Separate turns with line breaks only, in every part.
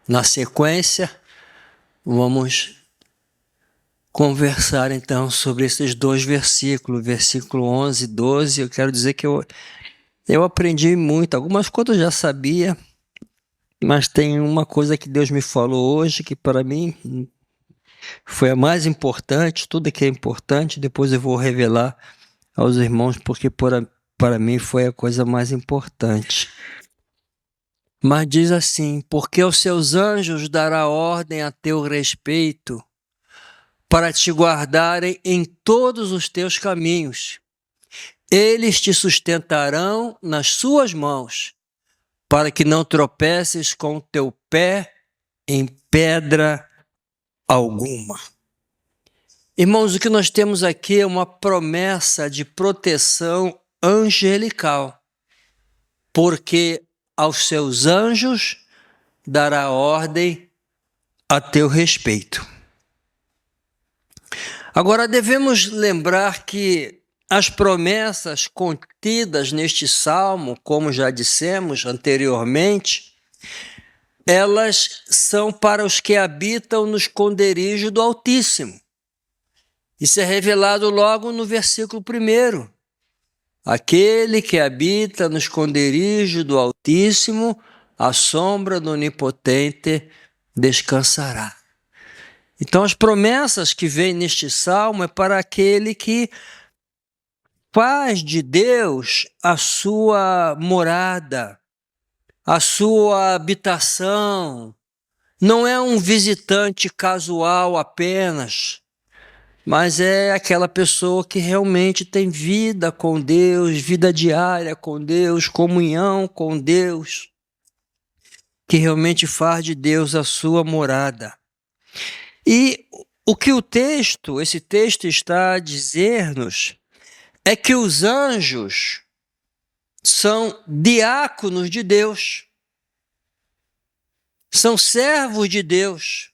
Na sequência, vamos conversar então sobre esses dois versículos, versículo 11 e 12. Eu quero dizer que eu aprendi muito, algumas coisas eu já sabia, mas tem uma coisa que Deus me falou hoje que para mim foi a mais importante. Tudo que é importante, depois eu vou revelar aos irmãos, porque para mim foi a coisa mais importante. Mas diz assim: porque aos seus anjos dará ordem a teu respeito, para te guardarem em todos os teus caminhos. Eles te sustentarão nas suas mãos, para que não tropeces com o teu pé em pedra alguma. Irmãos, o que nós temos aqui é uma promessa de proteção angelical, porque aos seus anjos dará ordem a teu respeito. Agora, devemos lembrar que as promessas contidas neste salmo, como já dissemos anteriormente, elas são para os que habitam no esconderijo do Altíssimo. Isso é revelado logo no versículo 1. Aquele que habita no esconderijo do Altíssimo, à sombra do Onipotente descansará. Então, as promessas que vêm neste salmo é para aquele que faz de Deus a sua morada, a sua habitação. Não é um visitante casual apenas, mas é aquela pessoa que realmente tem vida com Deus, vida diária com Deus, comunhão com Deus, que realmente faz de Deus a sua morada. E o que esse texto está a dizer-nos é que os anjos são diáconos de Deus, são servos de Deus,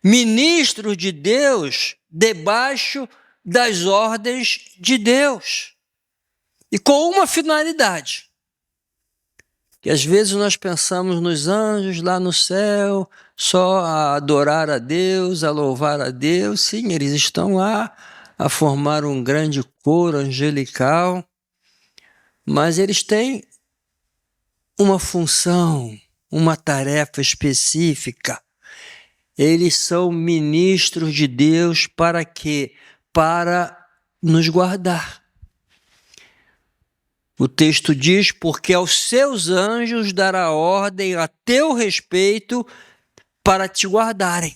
ministros de Deus debaixo das ordens de Deus, e com uma finalidade. Que às vezes nós pensamos nos anjos lá no céu, só a adorar a Deus, a louvar a Deus. Sim, eles estão lá a formar um grande coro angelical, mas eles têm uma função, uma tarefa específica. Eles são ministros de Deus para quê? Para nos guardar. O texto diz: porque aos seus anjos dará ordem a teu respeito para te guardarem.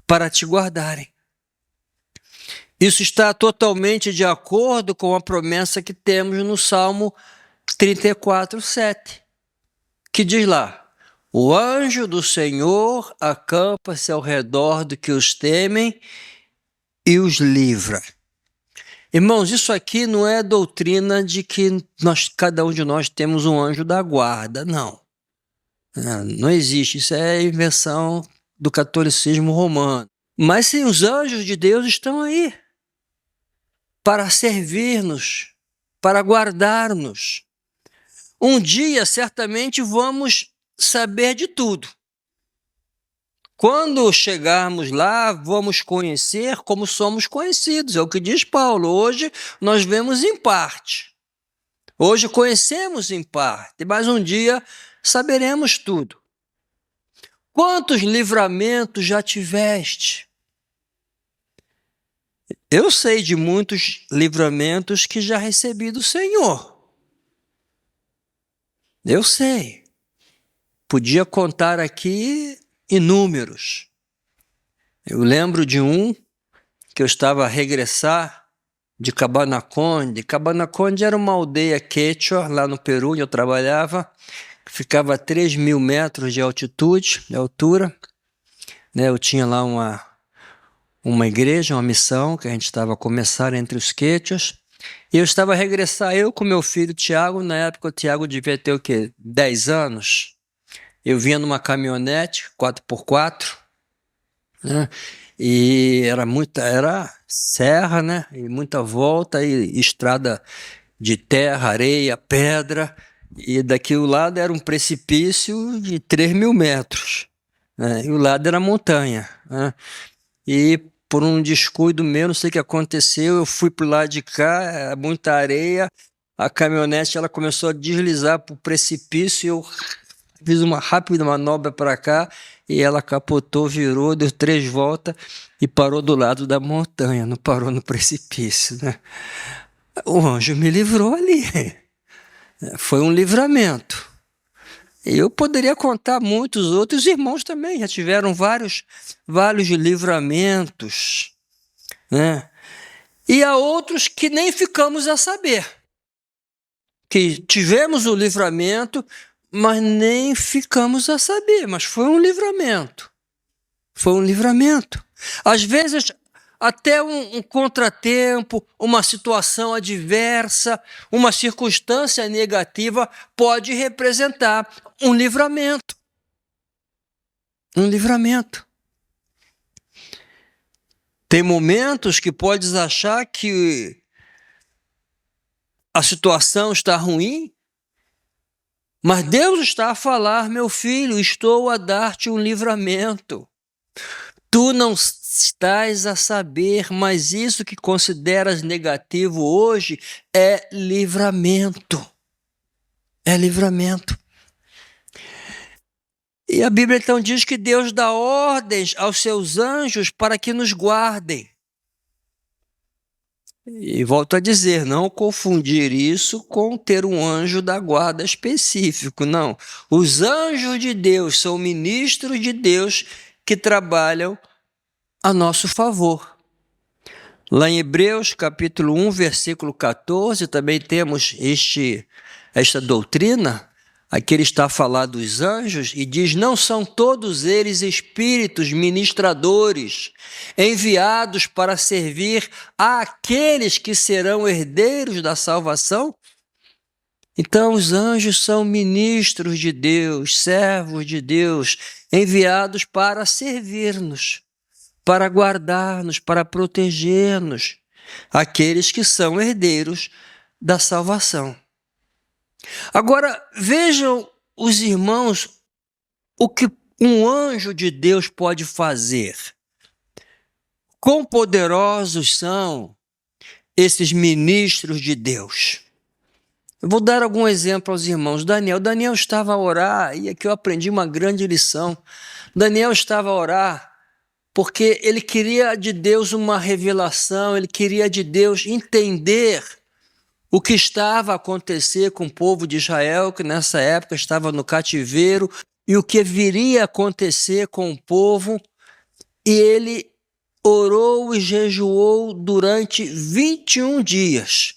Para te guardarem. Isso está totalmente de acordo com a promessa que temos no Salmo 34:7, que diz lá: o anjo do Senhor acampa-se ao redor do que os temem e os livra. Irmãos, isso aqui não é doutrina de que cada um de nós temos um anjo da guarda, não. Não existe, isso é invenção do catolicismo romano. Mas sim, os anjos de Deus estão aí para servir-nos, para guardar-nos. Um dia, certamente, vamos saber de tudo. Quando chegarmos lá, vamos conhecer como somos conhecidos. É o que diz Paulo. Hoje nós vemos em parte. Hoje conhecemos em parte, mas um dia saberemos tudo. Quantos livramentos já tiveste? Eu sei de muitos livramentos que já recebi do Senhor. Eu sei. Podia contar aqui inúmeros. Eu lembro de um que eu estava a regressar de Cabanaconde. Cabanaconde era uma aldeia quechua lá no Peru, onde eu trabalhava, que ficava a 3.000 metros de altitude, de altura. Eu tinha lá uma igreja, uma missão que a gente estava a começar entre os quechuas. E eu estava a regressar, eu com meu filho Tiago. Na época o Tiago devia ter o quê? 10 anos. Eu vinha numa caminhonete 4x4, né? E era serra, né? E muita volta, e estrada de terra, areia, pedra, e daquele lado era um precipício de 3.000 metros. né? E o lado era montanha, né? E por um descuido meu, não sei o que aconteceu, eu fui pro lado de cá, muita areia, a caminhonete ela começou a deslizar pro precipício, eu fiz uma rápida manobra para cá e ela capotou, virou, deu 3 voltas e parou do lado da montanha, não parou no precipício, né? O anjo me livrou ali. Foi um livramento. Eu poderia contar muitos outros irmãos também, já tiveram vários livramentos, né? E há outros que nem ficamos a saber, que tivemos o livramento, mas nem ficamos a saber, mas foi um livramento. Foi um livramento. Às vezes, até um contratempo, uma situação adversa, uma circunstância negativa pode representar um livramento. Um livramento. Tem momentos que podes achar que a situação está ruim, mas Deus está a falar, meu filho, estou a dar-te um livramento. Tu não estás a saber, mas isso que consideras negativo hoje é livramento. É livramento. E a Bíblia então diz que Deus dá ordens aos seus anjos para que nos guardem. E volto a dizer, não confundir isso com ter um anjo da guarda específico, não. Os anjos de Deus são ministros de Deus que trabalham a nosso favor. Lá em Hebreus, capítulo 1, versículo 14, também temos esta doutrina. Aqui ele está a falar dos anjos e diz, não são todos eles espíritos ministradores, enviados para servir àqueles que serão herdeiros da salvação? Então os anjos são ministros de Deus, servos de Deus, enviados para servir-nos, para guardar-nos, para proteger-nos, aqueles que são herdeiros da salvação. Agora, vejam os irmãos o que um anjo de Deus pode fazer. Quão poderosos são esses ministros de Deus. Eu vou dar algum exemplo aos irmãos. Daniel estava a orar, e aqui eu aprendi uma grande lição. Daniel estava a orar porque ele queria de Deus uma revelação, ele queria de Deus entender o que estava a acontecer com o povo de Israel, que nessa época estava no cativeiro, e o que viria a acontecer com o povo, e ele orou e jejuou durante 21 dias.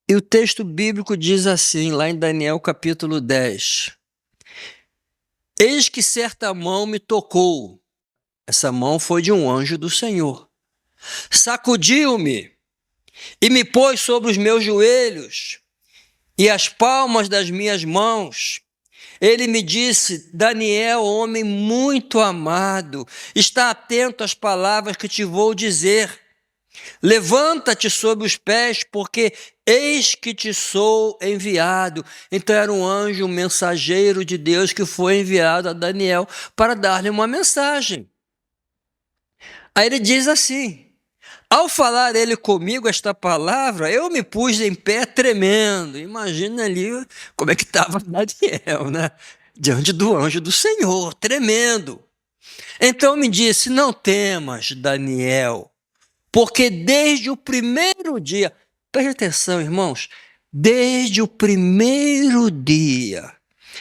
E o texto bíblico diz assim, lá em Daniel capítulo 10, eis que certa mão me tocou, essa mão foi de um anjo do Senhor, sacudiu-me, e me pôs sobre os meus joelhos e as palmas das minhas mãos. Ele me disse, Daniel, homem muito amado, está atento às palavras que te vou dizer. Levanta-te sobre os pés, porque eis que te sou enviado. Então era um anjo, um mensageiro de Deus que foi enviado a Daniel para dar-lhe uma mensagem. Aí ele diz assim, ao falar ele comigo esta palavra, eu me pus em pé tremendo. Imagina ali como é que estava Daniel, né? Diante do anjo do Senhor, tremendo. Então me disse, não temas, Daniel, porque desde o primeiro dia, preste atenção, irmãos, desde o primeiro dia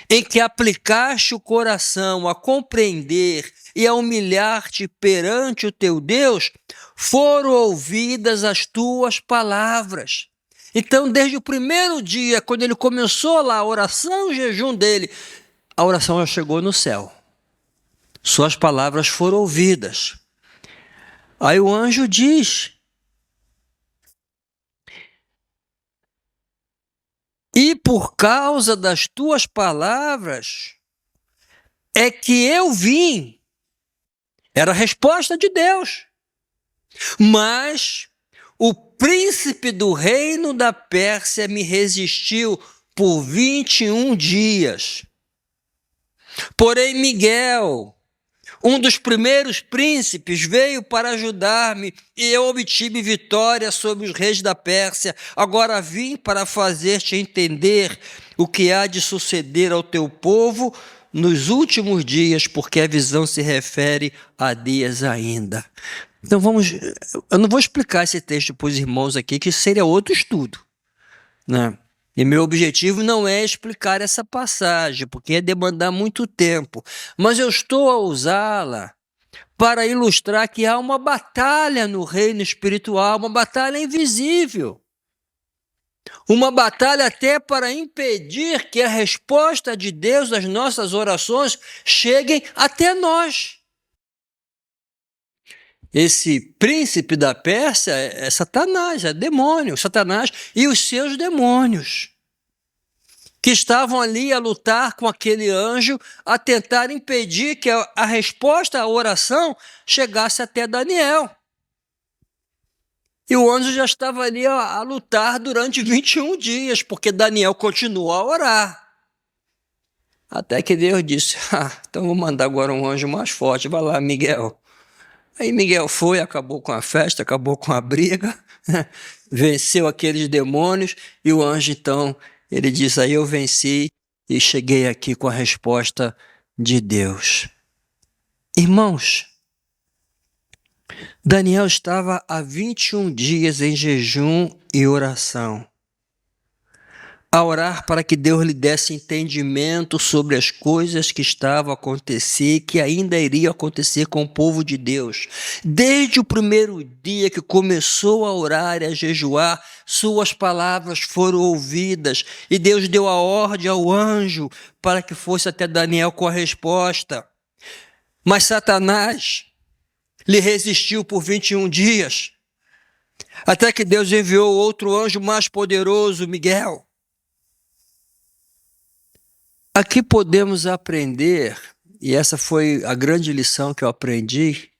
em que aplicaste o coração a compreender e a humilhar-te perante o teu Deus, foram ouvidas as tuas palavras. Então, desde o primeiro dia, quando ele começou lá a oração e o jejum dele, a oração já chegou no céu. Suas palavras foram ouvidas. Aí o anjo diz, e por causa das tuas palavras é que eu vim. Era a resposta de Deus. Mas o príncipe do reino da Pérsia me resistiu por 21 dias. Porém, Miguel, um dos primeiros príncipes, veio para ajudar-me e eu obtive vitória sobre os reis da Pérsia. Agora vim para fazer-te entender o que há de suceder ao teu povo nos últimos dias, porque a visão se refere a dias ainda. Então eu não vou explicar esse texto para os irmãos aqui, que seria outro estudo, né? E meu objetivo não é explicar essa passagem, porque ia demandar muito tempo, mas eu estou a usá-la para ilustrar que há uma batalha no reino espiritual, uma batalha invisível, uma batalha até para impedir que a resposta de Deus às nossas orações cheguem até nós. Esse príncipe da Pérsia é Satanás, é demônio, Satanás e os seus demônios, que estavam ali a lutar com aquele anjo, a tentar impedir que a resposta à oração chegasse até Daniel. E o anjo já estava ali a lutar durante 21 dias, porque Daniel continuou a orar. Até que Deus disse, então vou mandar agora um anjo mais forte, vai lá, Miguel. Aí Miguel foi, acabou com a festa, acabou com a briga, venceu aqueles demônios, e o anjo então, ele disse, aí eu venci e cheguei aqui com a resposta de Deus. Irmãos, Daniel estava há 21 dias em jejum e oração, a orar para que Deus lhe desse entendimento sobre as coisas que estavam a acontecer e que ainda iriam acontecer com o povo de Deus. Desde o primeiro dia que começou a orar e a jejuar, suas palavras foram ouvidas e Deus deu a ordem ao anjo para que fosse até Daniel com a resposta. Mas Satanás lhe resistiu por 21 dias, até que Deus enviou outro anjo mais poderoso, Miguel. Aqui podemos aprender, e essa foi a grande lição que eu aprendi,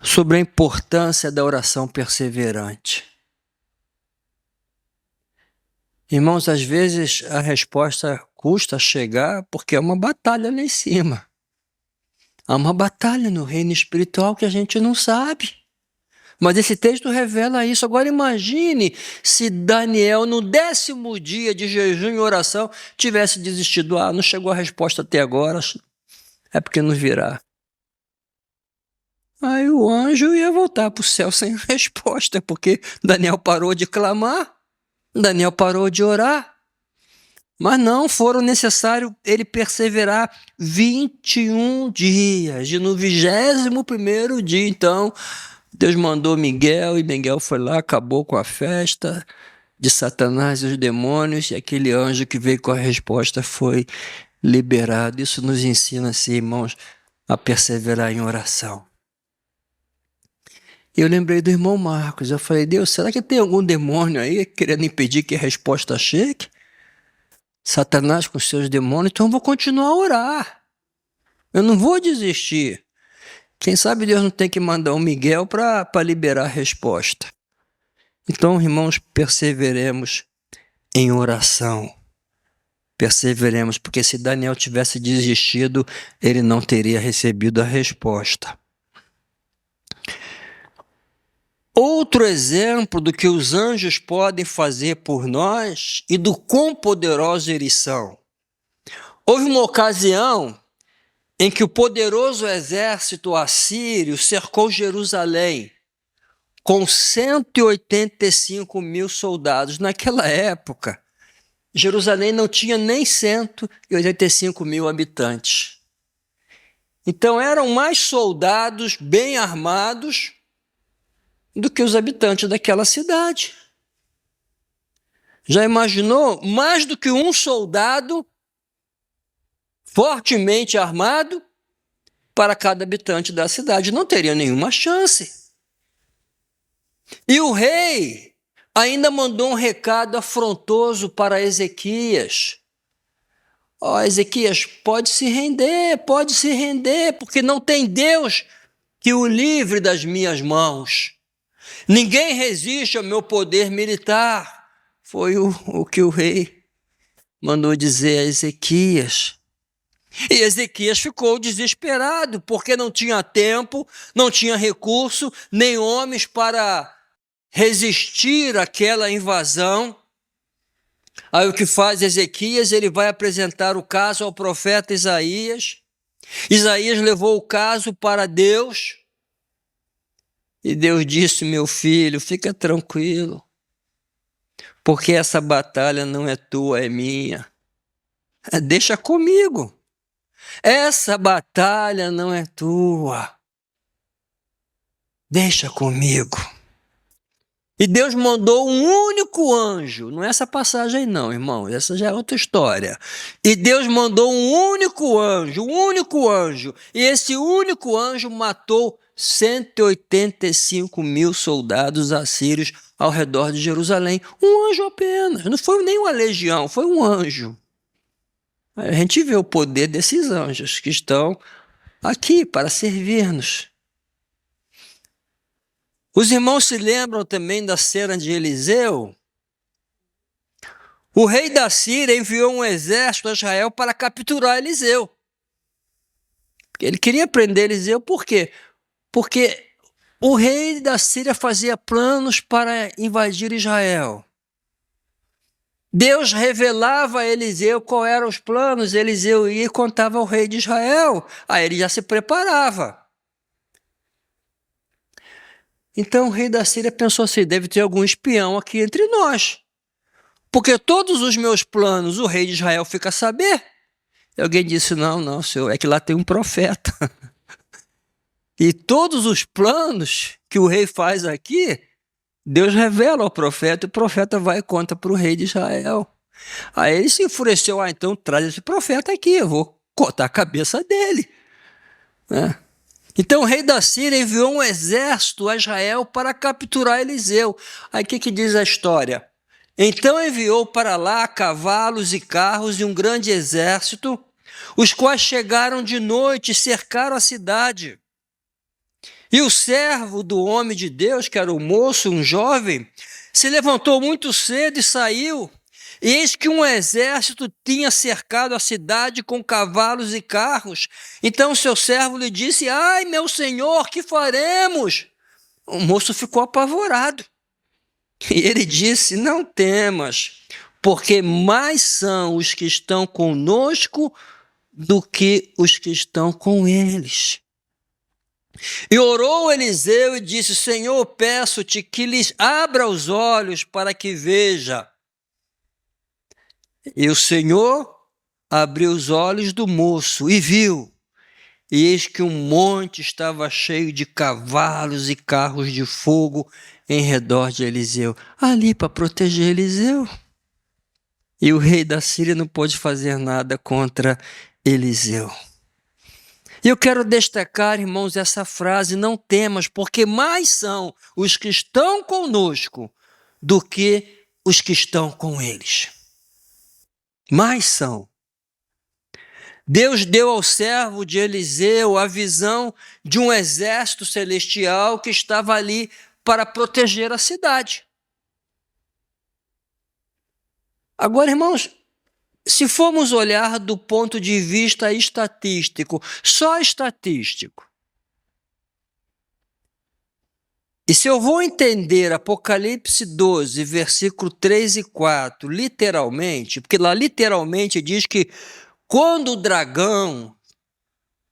sobre a importância da oração perseverante. Irmãos, às vezes a resposta custa chegar porque é uma batalha lá em cima. Há uma batalha no reino espiritual que a gente não sabe. Mas esse texto revela isso. Agora imagine se Daniel, no 10º dia de jejum e oração, tivesse desistido. Não chegou a resposta até agora, é porque não virá. Aí o anjo ia voltar para o céu sem resposta, porque Daniel parou de clamar, Daniel parou de orar. Mas não, foram necessário ele perseverar 21 dias. E no 21º dia, então, Deus mandou Miguel, e Miguel foi lá, acabou com a festa de Satanás e os demônios, e aquele anjo que veio com a resposta foi liberado. Isso nos ensina, assim, irmãos, a perseverar em oração. Eu lembrei do irmão Marcos, eu falei, Deus, será que tem algum demônio aí querendo impedir que a resposta chegue? Satanás com seus demônios, então eu vou continuar a orar. Eu não vou desistir. Quem sabe Deus não tem que mandar um Miguel para liberar a resposta. Então, irmãos, perseveremos em oração. Perseveremos, porque se Daniel tivesse desistido, ele não teria recebido a resposta. Outro exemplo do que os anjos podem fazer por nós e do quão poderosos eles são. Houve uma ocasião em que o poderoso exército assírio cercou Jerusalém com 185 mil soldados. Naquela época, Jerusalém não tinha nem 185 mil habitantes. Então eram mais soldados bem armados do que os habitantes daquela cidade. Já imaginou? Mais do que um soldado fortemente armado para cada habitante da cidade. Não teria nenhuma chance. E o rei ainda mandou um recado afrontoso para Ezequias. Ezequias, pode se render, porque não tem Deus que o livre das minhas mãos. Ninguém resiste ao meu poder militar. Foi o que o rei mandou dizer a Ezequias. E Ezequias ficou desesperado, porque não tinha tempo, não tinha recurso, nem homens para resistir àquela invasão. Aí o que faz Ezequias? Ele vai apresentar o caso ao profeta Isaías. Isaías levou o caso para Deus. E Deus disse: meu filho, fica tranquilo, porque essa batalha não é tua, é minha. Deixa comigo. Essa batalha não é tua. Deixa comigo. E Deus mandou um único anjo. Não é essa passagem não, irmão. Essa já é outra história. E Deus mandou um único anjo, um único anjo. E esse único anjo matou 185 mil soldados assírios ao redor de Jerusalém. Um anjo apenas. Não foi nem uma legião, foi um anjo. A gente vê o poder desses anjos que estão aqui para servir-nos. Os irmãos se lembram também da cena de Eliseu? O rei da Síria enviou um exército a Israel para capturar Eliseu. Ele queria prender Eliseu, por quê? Porque o rei da Síria fazia planos para invadir Israel. Deus revelava a Eliseu quais eram os planos, Eliseu ia e contava ao rei de Israel. Aí ele já se preparava. Então o rei da Síria pensou assim: deve ter algum espião aqui entre nós. Porque todos os meus planos o rei de Israel fica a saber. E alguém disse: não, senhor, é que lá tem um profeta. E todos os planos que o rei faz aqui, Deus revela ao profeta, e o profeta vai e conta para o rei de Israel. Aí ele se enfureceu: então traz esse profeta aqui, eu vou cortar a cabeça dele. Né? Então o rei da Síria enviou um exército a Israel para capturar Eliseu. Aí o que diz a história? Então enviou para lá cavalos e carros e um grande exército, os quais chegaram de noite e cercaram a cidade. E o servo do homem de Deus, que era um moço, um jovem, se levantou muito cedo e saiu. E eis que um exército tinha cercado a cidade com cavalos e carros. Então seu servo lhe disse: ai, meu senhor, que faremos? O moço ficou apavorado. E ele disse: não temas, porque mais são os que estão conosco do que os que estão com eles. E orou Eliseu e disse: Senhor, peço-te que lhes abra os olhos para que veja. E o Senhor abriu os olhos do moço e viu. E eis que um monte estava cheio de cavalos e carros de fogo em redor de Eliseu, ali para proteger Eliseu. E o rei da Síria não pôde fazer nada contra Eliseu. E eu quero destacar, irmãos, essa frase: não temas, porque mais são os que estão conosco do que os que estão com eles. Mais são. Deus deu ao servo de Eliseu a visão de um exército celestial que estava ali para proteger a cidade. Agora, irmãos, se formos olhar do ponto de vista estatístico, só estatístico, e se eu vou entender Apocalipse 12, versículo 3 e 4, literalmente, porque lá literalmente diz que quando o dragão,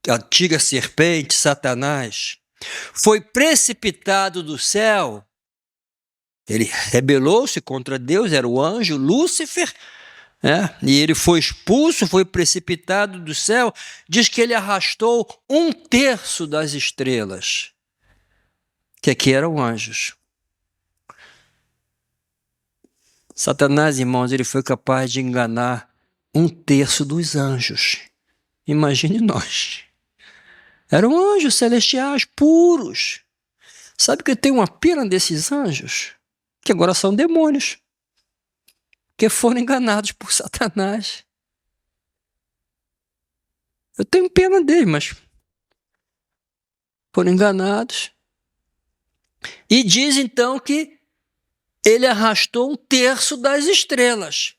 a antiga serpente, Satanás, foi precipitado do céu, ele rebelou-se contra Deus, era o anjo Lúcifer, e ele foi expulso, foi precipitado do céu. Diz que ele arrastou 1/3 das estrelas, que aqui eram anjos. Satanás, irmãos, ele foi capaz de enganar 1/3 dos anjos. Imagine nós. Eram anjos celestiais puros. Sabe que tem uma pena desses anjos? Que agora são demônios, que foram enganados por Satanás. Eu tenho pena deles, mas foram enganados. E diz então que ele arrastou 1/3 das estrelas.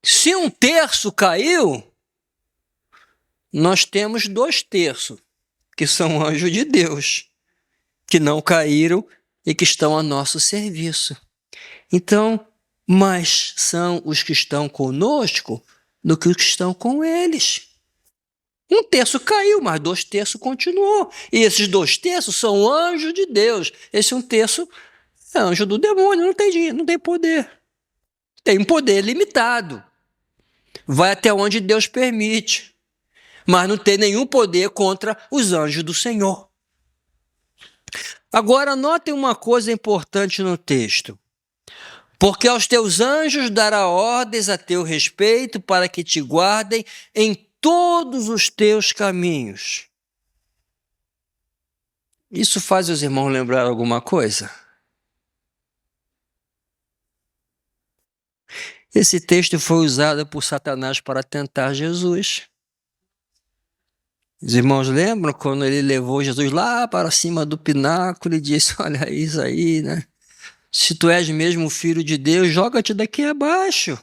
Se 1/3 caiu, nós temos 2/3, que são anjos de Deus, que não caíram e que estão a nosso serviço. Então, mais são os que estão conosco do que os que estão com eles. 1/3 caiu, mas 2/3 continuou. E esses 2/3 são anjos de Deus. Esse 1/3 é anjo do demônio, não tem poder. Tem um poder limitado. Vai até onde Deus permite. Mas não tem nenhum poder contra os anjos do Senhor. Agora, notem uma coisa importante no texto. Porque aos teus anjos dará ordens a teu respeito para que te guardem em todos os teus caminhos. Isso faz os irmãos lembrar alguma coisa? Esse texto foi usado por Satanás para tentar Jesus. Os irmãos lembram quando ele levou Jesus lá para cima do pináculo e disse: olha isso aí, né? Se tu és mesmo o filho de Deus, joga-te daqui abaixo.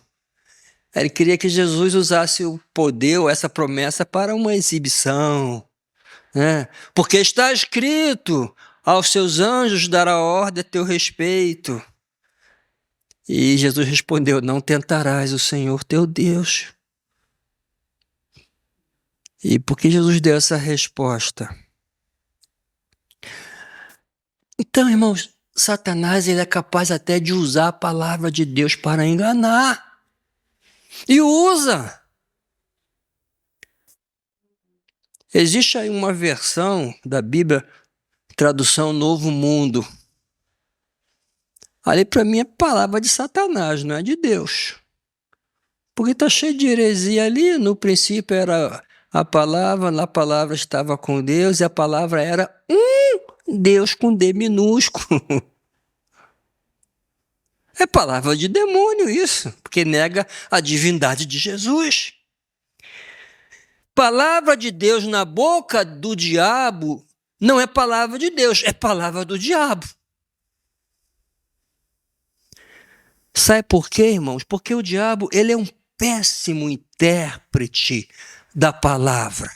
Ele queria que Jesus usasse o poder ou essa promessa para uma exibição, né? Porque está escrito: aos seus anjos dará ordem a teu respeito. E Jesus respondeu: não tentarás o Senhor teu Deus. E por que Jesus deu essa resposta? Então, irmãos, Satanás ele é capaz até de usar a palavra de Deus para enganar. E usa. Existe aí uma versão da Bíblia, tradução Novo Mundo. Ali para mim é palavra de Satanás, não é de Deus. Porque está cheio de heresia ali. No princípio era a palavra estava com Deus e a palavra era Deus com D minúsculo. É palavra de demônio isso, porque nega a divindade de Jesus. Palavra de Deus na boca do diabo não é palavra de Deus, é palavra do diabo. Sabe por quê, irmãos? Porque o diabo ele é um péssimo intérprete da palavra.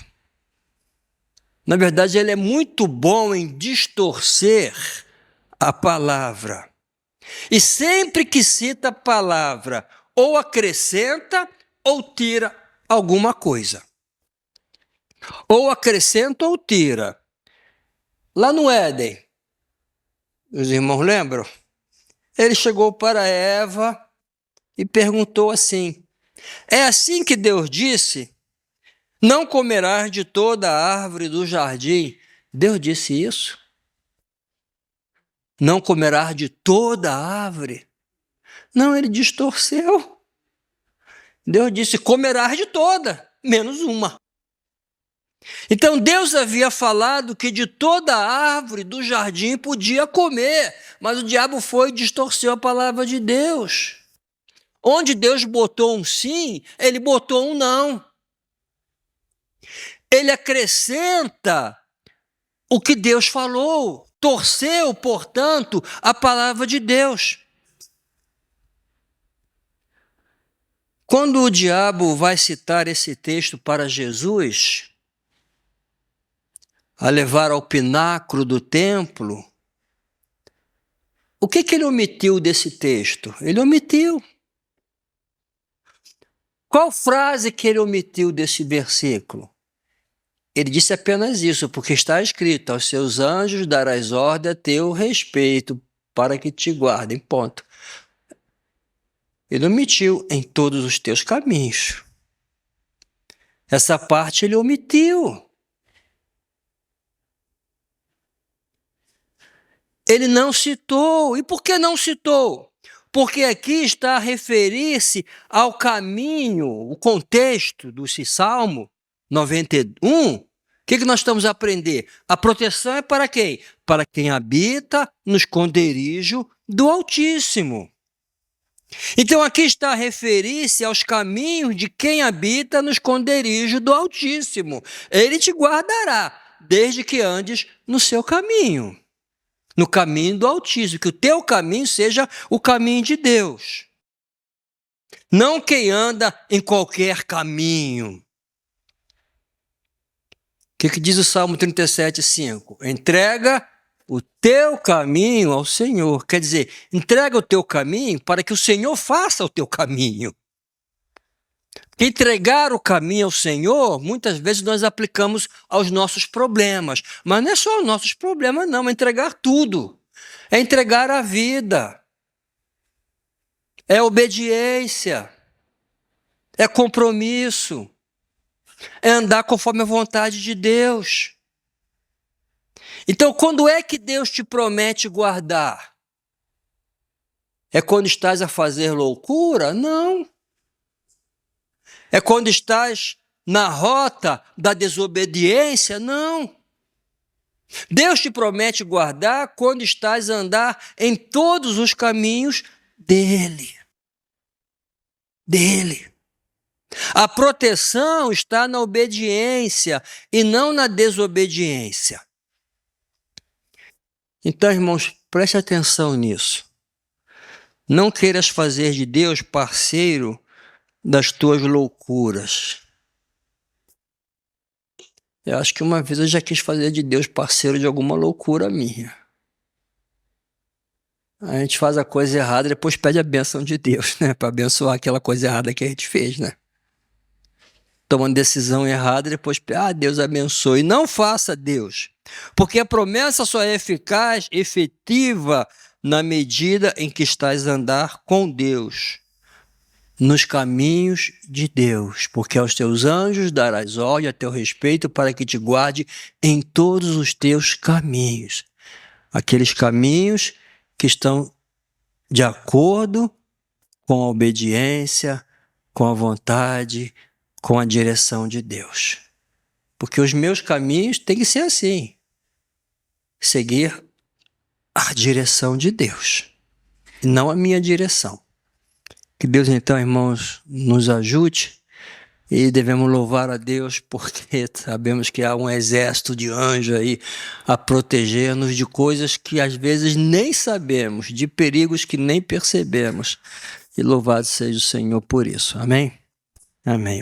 Na verdade, ele é muito bom em distorcer a palavra. E sempre que cita a palavra, ou acrescenta ou tira alguma coisa. Ou acrescenta ou tira. Lá no Éden, os irmãos lembram? Ele chegou para Eva e perguntou assim: é assim que Deus disse? Não comerás de toda a árvore do jardim. Deus disse isso? Não comerás de toda a árvore? Não, ele distorceu. Deus disse: comerás de toda, menos uma. Então Deus havia falado que de toda a árvore do jardim podia comer, mas o diabo foi e distorceu a palavra de Deus. Onde Deus botou um sim, ele botou um não. Ele acrescenta o que Deus falou, torceu, portanto, a palavra de Deus. Quando o diabo vai citar esse texto para Jesus, a levar ao pináculo do templo, o que ele omitiu desse texto? Ele omitiu. Qual frase que ele omitiu desse versículo? Ele disse apenas isso, porque está escrito: aos seus anjos darás ordem a teu respeito, para que te guardem, ponto. Ele omitiu: em todos os teus caminhos. Essa parte ele omitiu. Ele não citou. E por que não citou? Porque aqui está a referir-se ao caminho, o contexto desse Salmo 91. O que nós estamos a aprender? A proteção é para quem? Para quem habita no esconderijo do Altíssimo. Então aqui está a referir-se aos caminhos de quem habita no esconderijo do Altíssimo. Ele te guardará, desde que andes no seu caminho. No caminho do Altíssimo, que o teu caminho seja o caminho de Deus. não quem anda em qualquer caminho. O que diz o Salmo 37:5? Entrega o teu caminho ao Senhor. Quer dizer, entrega o teu caminho para que o Senhor faça o teu caminho. Entregar o caminho ao Senhor, muitas vezes nós aplicamos aos nossos problemas. Mas não é só os nossos problemas, não. É entregar tudo. É entregar a vida. É obediência. É compromisso. É andar conforme a vontade de Deus. Então, quando é que Deus te promete guardar? É quando estás a fazer loucura? Não. É quando estás na rota da desobediência? Não. Deus te promete guardar quando estás a andar em todos os caminhos dele. Dele. A proteção está na obediência e não na desobediência. Então, irmãos, preste atenção nisso. Não queiras fazer de Deus parceiro das tuas loucuras. Eu acho que uma vez eu já quis fazer de Deus parceiro de alguma loucura minha. A gente faz a coisa errada e depois pede a bênção de Deus, né? Para abençoar aquela coisa errada que a gente fez, né? Toma uma decisão errada e depois, Deus abençoe. Não faça, Deus. Porque a promessa só é eficaz, efetiva, na medida em que estás a andar com Deus, nos caminhos de Deus, porque aos teus anjos darás ordem a teu respeito para que te guarde em todos os teus caminhos. Aqueles caminhos que estão de acordo com a obediência, com a vontade, com a direção de Deus. Porque os meus caminhos têm que ser assim. Seguir a direção de Deus, e não a minha direção. Que Deus, então, irmãos, nos ajude e devemos louvar a Deus porque sabemos que há um exército de anjos aí a proteger-nos de coisas que às vezes nem sabemos, de perigos que nem percebemos. E louvado seja o Senhor por isso. Amém? Amém.